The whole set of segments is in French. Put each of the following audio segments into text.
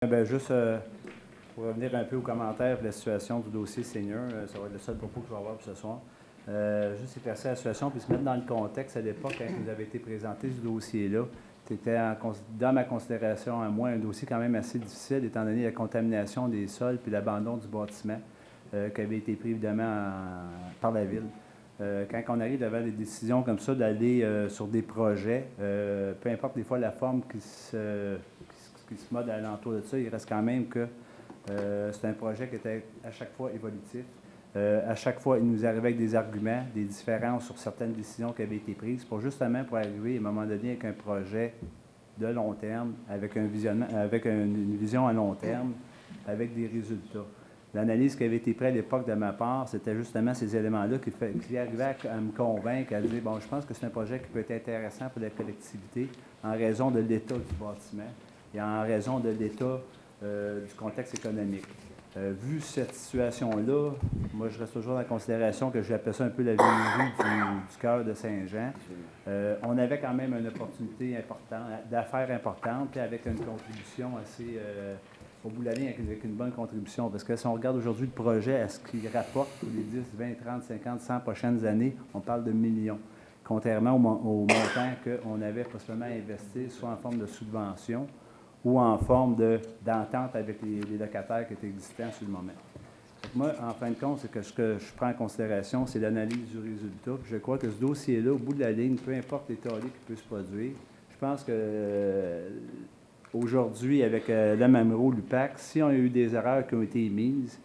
Bien, juste pour revenir un peu aux commentaires de la situation du dossier senior, ça va être le seul propos que je vais avoir pour ce soir. Juste éclaircir la situation puis se mettre dans le contexte à l'époque quand il nous avait été présenté ce dossier-là. C'était dans ma considération à moi un dossier quand même assez difficile étant donné la contamination des sols puis l'abandon du bâtiment qui avait été pris évidemment par la Ville. Quand on arrive devant des décisions comme ça, d'aller sur des projets, peu importe des fois la forme qui se mode alentour de ça, il reste quand même que c'est un projet qui était à chaque fois évolutif. À chaque fois, il nous arrivait avec des arguments, des différences sur certaines décisions qui avaient été prises pour justement pour arriver à un moment donné avec un projet de long terme, avec un visionnement, avec une vision à long terme, avec des résultats. L'analyse qui avait été prise à l'époque de ma part, c'était justement ces éléments-là qui arrivaient à me convaincre, à dire, bon, je pense que c'est un projet qui peut être intéressant pour la collectivité en raison de l'état du bâtiment et en raison de l'état du contexte économique. Vu cette situation-là, moi, je reste toujours dans la considération que j'appelle ça un peu la vieillerie du cœur de Saint-Jean. On avait quand même une opportunité importante, d'affaires importantes, puis avec une contribution assez, au bout de la ligne, avec une bonne contribution. Parce que si on regarde aujourd'hui le projet, à ce qu'il rapporte pour les 10, 20, 30, 50, 100 prochaines années, on parle de millions. Contrairement au montant qu'on avait possiblement investi, soit en forme de subvention, ou en forme d'entente avec les locataires qui étaient existants sur le moment. Donc moi, en fin de compte, c'est que ce que je prends en considération, c'est l'analyse du résultat. Puis je crois que ce dossier-là, au bout de la ligne, peu importe l'état qui peut se produire, je pense que aujourd'hui, avec l'AMAMRO, l'UPAC, si on a eu des erreurs qui ont été émises,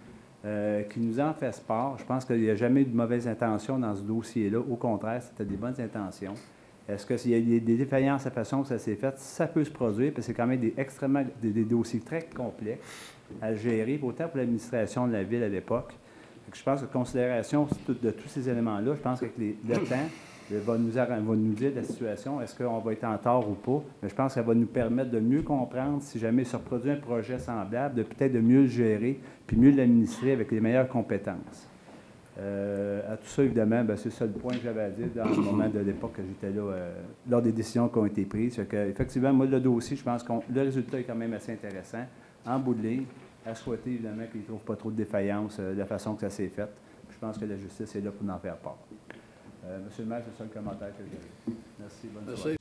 qui nous en fassent part, je pense qu'il n'y a jamais eu de mauvaises intentions dans ce dossier-là. Au contraire, c'était des bonnes intentions. Est-ce qu'il y a des défaillances à la façon que ça s'est fait? Ça peut se produire, parce que c'est quand même des dossiers très complexes à gérer, autant pour l'administration de la Ville à l'époque. Je pense que considération de tous ces éléments-là, je pense qu'avec le temps, va nous dire de la situation, est-ce qu'on va être en tort ou pas? Mais je pense que ça va nous permettre de mieux comprendre si jamais se reproduit un projet semblable, de peut-être de mieux le gérer, puis mieux l'administrer avec les meilleures compétences. À tout ça, évidemment, c'est ça le point que j'avais à dire dans le moment de l'époque que j'étais là, lors des décisions qui ont été prises. Fait que, effectivement, moi, le dossier, je pense que le résultat est quand même assez intéressant. En bout de ligne, à souhaiter, évidemment, qu'il ne trouve pas trop de défaillances de la façon que ça s'est fait. Je pense que la justice est là pour en faire part. Monsieur le maire, c'est ça le commentaire que j'ai. Merci. Bonne soirée.